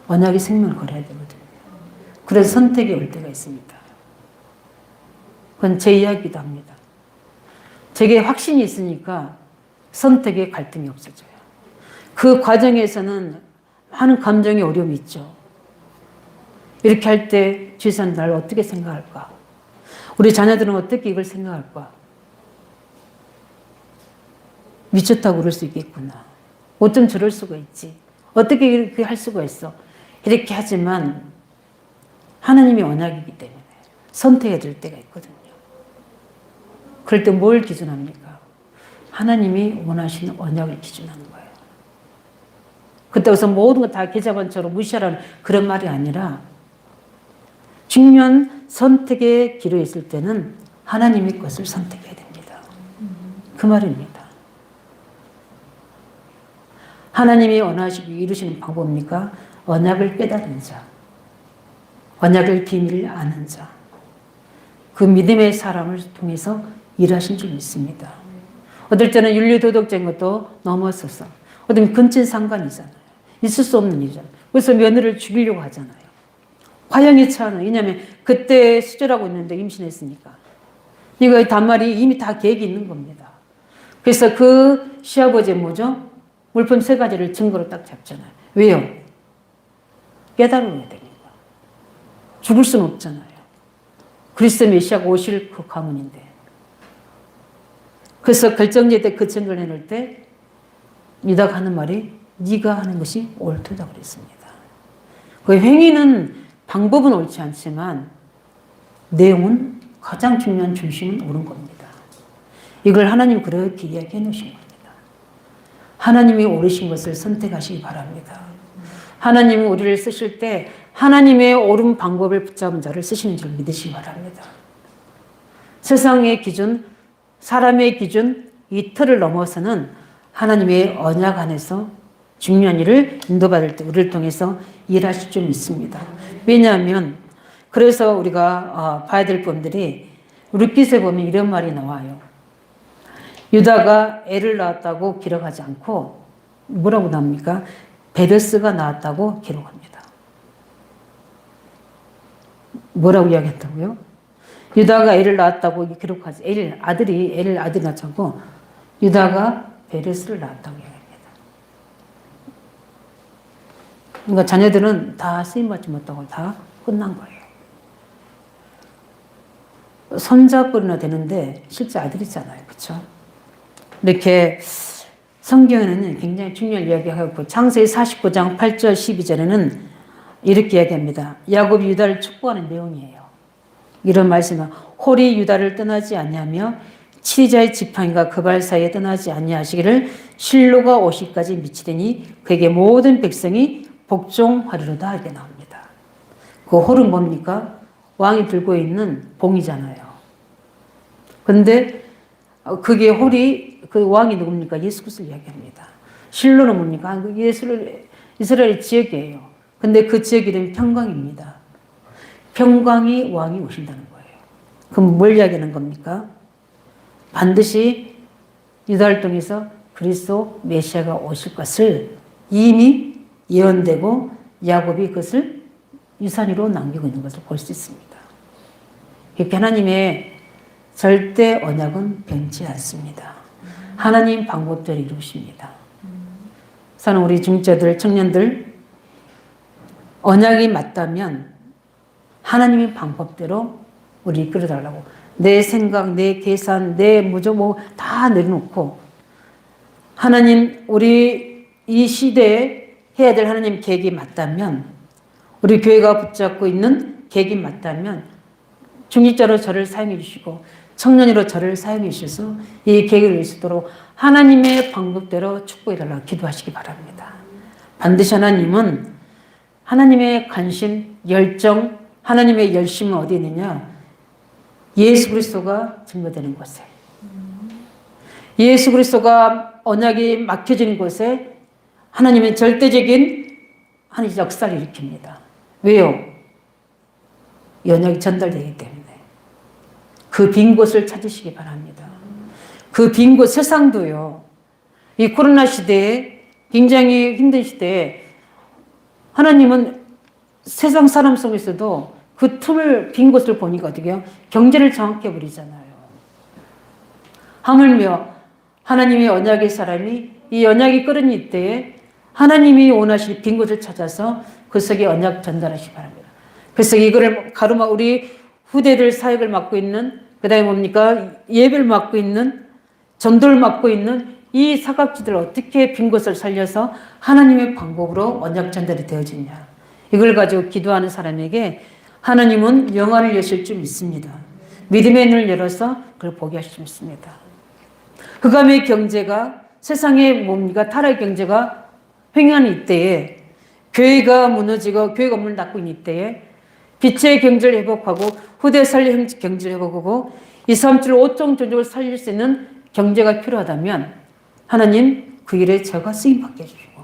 A: 언약이 생명을 걸어야 되거든요. 그래서 선택이 올 때가 있습니다. 그건 제 이야기도 합니다. 제게 확신이 있으니까 선택에 갈등이 없어져요. 그 과정에서는 많은 감정의 어려움이 있죠. 이렇게 할 때 주선 나를 어떻게 생각할까? 우리 자녀들은 어떻게 이걸 생각할까? 미쳤다고 그럴 수 있겠구나. 어쩜 저럴 수가 있지? 어떻게 이렇게 할 수가 있어? 이렇게 하지만 하나님이 언약이기 때문에 선택해야 될 때가 있거든요. 그럴 때 뭘 기준합니까? 하나님이 원하시는 언약을 기준하는 거예요. 그때 우선 모든 거 다 계좌번처럼 무시하라는 그런 말이 아니라 중요한 선택의 기로에 있을 때는 하나님의 것을 선택해야 됩니다. 그 말입니다. 하나님이 원하시고 이루시는 방법입니까? 언약을 깨달은 자, 언약의 비밀을 아는 자, 그 믿음의 사람을 통해서 일하신 줄 믿습니다. 어떨 때는 윤리도덕적인 것도 넘어서서 어떤 근친상간이잖아요. 있을 수 없는 일이잖아요. 그래서 며느리를 죽이려고 하잖아요. 화형에 처하는, 왜냐하면 그때 수절하고 있는데 임신했으니까. 이거 단말이 이미 다 계획이 있는 겁니다. 그래서 그 시아버지 뭐죠? 물품 3가지를 증거로 딱 잡잖아요. 왜요? 깨달아야 되니까. 죽을 수는 없잖아요. 그리스도 메시아가 오실 그 가문인데. 그래서 결정지에 때 그 증거를 내놓을 때 유다가 하는 말이 네가 하는 것이 옳도다 그랬습니다. 그 행위는 방법은 옳지 않지만 내용은 가장 중요한 중심은 옳은 겁니다. 이걸 하나님 그렇게 이야기해 놓으신 겁니다. 하나님이 옳으신 것을 선택하시기 바랍니다. 하나님은 우리를 쓰실 때 하나님의 옳은 방법을 붙잡은 자를 쓰시는 줄 믿으시기 바랍니다. 세상의 기준, 사람의 기준, 이 틀을 넘어서는 하나님의 언약 안에서 중요한 일을 인도받을 때 우리를 통해서 일하실 줄 믿습니다. 왜냐하면 그래서 우리가 봐야 될 분들이 룻깃에 보면 이런 말이 나와요. 유다가 애를 낳았다고 기록하지 않고 뭐라고 나옵니까? 베레스가 낳았다고 기록합니다. 뭐라고 이야기했다고요? 유다가 애를 낳았다고 기록하지. 애를 낳지 않고 유다가 베레스를 낳았다고 이야기합니다. 그러니까 자녀들은 다 쓰임받지 못하고 다 끝난 거예요. 손자뻘이나 되는데 실제 아들이잖아요. 그렇죠? 이렇게 성경에는 굉장히 중요한 이야기가 있고 창세기 49장 8절 12절에는 이렇게 이야기합니다. 야곱이 유다를 축복하는 내용이에요. 이런 말씀은 홀이 유다를 떠나지 아니하며 치리자의 지팡이가 그 발 사이에 떠나지 아니하시기를 실로가 오시기까지 미치되니 그에게 모든 백성이 복종하리로다 이렇게 나옵니다. 그 홀은 뭡니까? 왕이 들고 있는 봉이잖아요. 그런데 그게 홀이 그 왕이 누굽니까? 예수 그리스도를 이야기합니다. 실로는 뭡니까? 이스라엘 지역이에요. 근데 그 지역 이름이 평강입니다. 평강이 왕이 오신다는 거예요. 그럼 뭘 이야기하는 겁니까? 반드시 유다를 통해서 그리스도 메시아가 오실 것을 이미 예언되고 야곱이 그것을 유산으로 남기고 있는 것을 볼 수 있습니다. 이렇게 하나님의 절대 언약은 변치 않습니다. 하나님 방법대로 이루십니다. 저는 우리 중자들, 청년들 언약이 맞다면 하나님의 방법대로 우리 이끌어달라고 내 생각, 내 계산, 내 무조 다 내려놓고 하나님 우리 이 시대에 해야 될 하나님 계획이 맞다면 우리 교회가 붙잡고 있는 계획이 맞다면 중직자로 저를 사용해 주시고 청년으로 저를 사용해 주셔서 이 계획을 이룰 수 있도록 하나님의 방법대로 축복해 달라고 기도하시기 바랍니다. 반드시 하나님은 하나님의 관심, 열정, 하나님의 열심은 어디 있느냐? 예수 그리스도가 증거되는 곳에, 예수 그리스도가 언약이 막혀지는 곳에 하나님의 절대적인 하나님의 역사를 일으킵니다. 왜요? 언약이 전달되기 때문에. 그 빈 곳을 찾으시기 바랍니다. 그 빈 곳, 세상도요. 이 코로나 시대에 굉장히 힘든 시대에 하나님은 세상 사람 속에서도 그 틈을 빈 곳을 보니까 어떻게 해요? 경제를 장악해 버리잖아요. 하물며 하나님의 언약의 사람이 이 언약이 끓은 이때에 하나님이 원하실 빈 곳을 찾아서 그 속에 언약 전달하시기 바랍니다. 그래서 이거를 가르마 우리 후대들 사역을 맡고 있는 그다음에 뭡니까? 예배를 맡고 있는 전도를 맡고 있는 이 사각지들을 어떻게 빈 곳을 살려서 하나님의 방법으로 언약 전달이 되어지냐. 이걸 가지고 기도하는 사람에게 하나님은 영안을 여실 줄 믿습니다. 믿음의 눈을 열어서 그걸 보게 하실 줄 믿습니다. 흑암의 경제가 세상에 뭡니까? 타락의 경제가 횡행하는 이때에 교회가 무너지고 교회가 문을 닫고 있는 이때에 빛의 경제를 회복하고 후대 살릴 경제를 회복하고 2, 3, 7, 5종 종족을 살릴 수 있는 경제가 필요하다면 하나님 그 일에 제가 쓰임받게 해주시고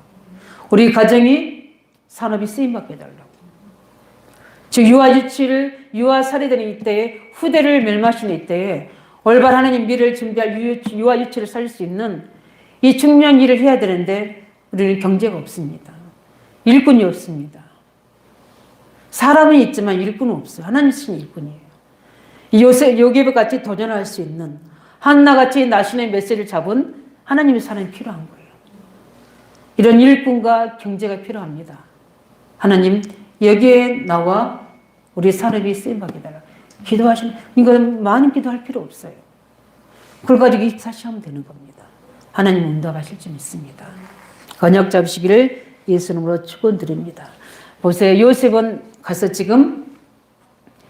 A: 우리 가정이 산업이 쓰임받게 해달라고. 즉 유아 살해되는 이때에 후대를 멸망하시는 이때에 올바른 하나님 미래를 준비할 유아 유치를 살릴 수 있는 이 중요한 일을 해야 되는데 우리는 경제가 없습니다. 일꾼이 없습니다. 사람은 있지만 일꾼은 없어요. 하나님 신 일꾼이에요. 요셉 같이 도전할 수 있는 한나같이 나신의 메시지를 잡은 하나님의 사람이 필요한 거예요. 이런 일꾼과 경제가 필요합니다. 하나님 여기에 나와 우리 산업이 쓰임받게 달라. 기도하시면 이건 많은 기도할 필요 없어요. 그걸 가지고 24시간 하면 되는 겁니다. 하나님 응답하실 줄 믿습니다. 언약 잡으시기를 예수님으로 축원드립니다. 보세요. 요셉은 가서 지금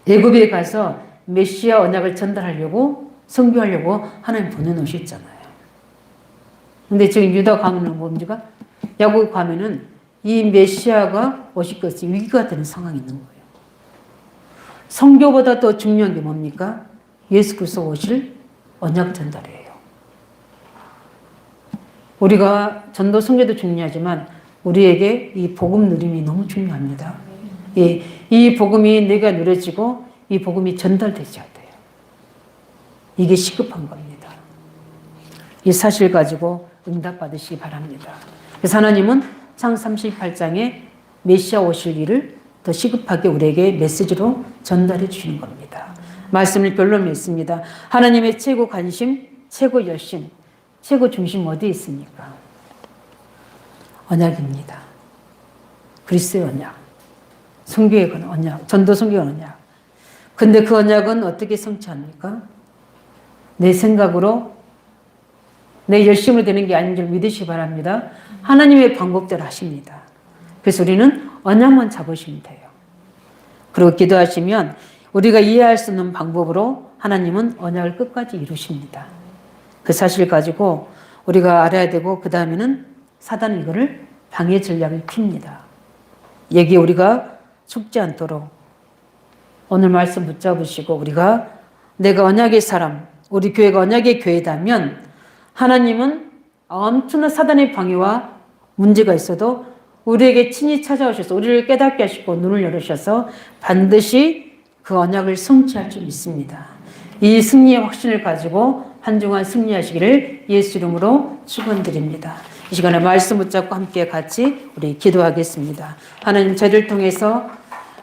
A: 애굽에 가서 메시아 언약을 전달하려고 선교하려고 하나님 보내놓으셨잖아요. 근데 지금 유다 가면은 뭡니까? 야곱 가면은 이 메시아가 오실 것이 위기가 되는 상황이 있는 거예요. 선교보다 더 중요한 게 뭡니까? 예수 그리스도 오실 언약 전달이에요. 우리가 전도 선교도 중요하지만 우리에게 이 복음 누림이 너무 중요합니다. 이 복음이 내가 누려지고 이 복음이 전달되셔야 돼요. 이게 시급한 겁니다. 이 사실 가지고 응답받으시기 바랍니다. 그래서 하나님은 창 38장에 메시아 오실 일을 더 시급하게 우리에게 메시지로 전달해 주시는 겁니다. 말씀을 별로 맺습니다. 하나님의 최고 관심, 최고 열심, 최고 중심 어디에 있습니까? 언약입니다. 그리스도의 언약, 선교의 언약, 전도 선교의 언약. 근데 그 언약은 어떻게 성취합니까? 내 생각으로 내 열심으로 되는 게 아닌 줄 믿으시기 바랍니다. 하나님의 방법대로 하십니다. 그래서 우리는 언약만 잡으시면 돼요. 그리고 기도하시면 우리가 이해할 수 있는 방법으로 하나님은 언약을 끝까지 이루십니다. 그 사실 가지고 우리가 알아야 되고 그 다음에는 사단은 이거를 방해 전략을 핍니다. 여기에 우리가 속지 않도록 오늘 말씀 붙잡으시고 우리가 내가 언약의 사람, 우리 교회가 언약의 교회다면 하나님은 엄청난 사단의 방해와 문제가 있어도 우리에게 친히 찾아오셔서 우리를 깨닫게 하시고 눈을 열으셔서 반드시 그 언약을 성취할 줄 믿습니다. 이 승리의 확신을 가지고 한 주간 승리하시기를 예수 이름으로 축원드립니다. 이 시간에 말씀 붙잡고 함께 같이 우리 기도하겠습니다. 하나님 저희를 통해서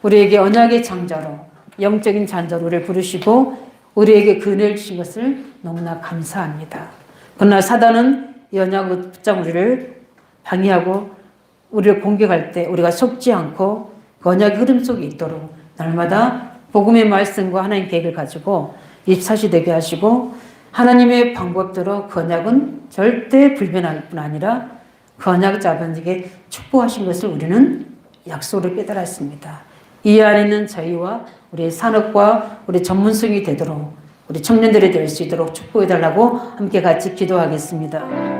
A: 우리에게 언약의 장자로 영적인 장자로 우리를 부르시고 우리에게 그 은혜를 주신 것을 너무나 감사합니다. 그러나 사단은 이 언약을 붙잡은 우리를 방해하고 우리를 공격할 때 우리가 속지 않고 그 언약의 흐름 속에 있도록 날마다 복음의 말씀과 하나님의 계획을 가지고 입사시 되게 하시고 하나님의 방법대로 그 언약은 절대 불변할 뿐 아니라 그 언약 자분에게 축복하신 것을 우리는 약속으로 깨달았습니다. 이 안에 있는 저희와 우리 산업과 우리 전문성이 되도록 우리 청년들이 될 수 있도록 축복해달라고 함께 같이 기도하겠습니다.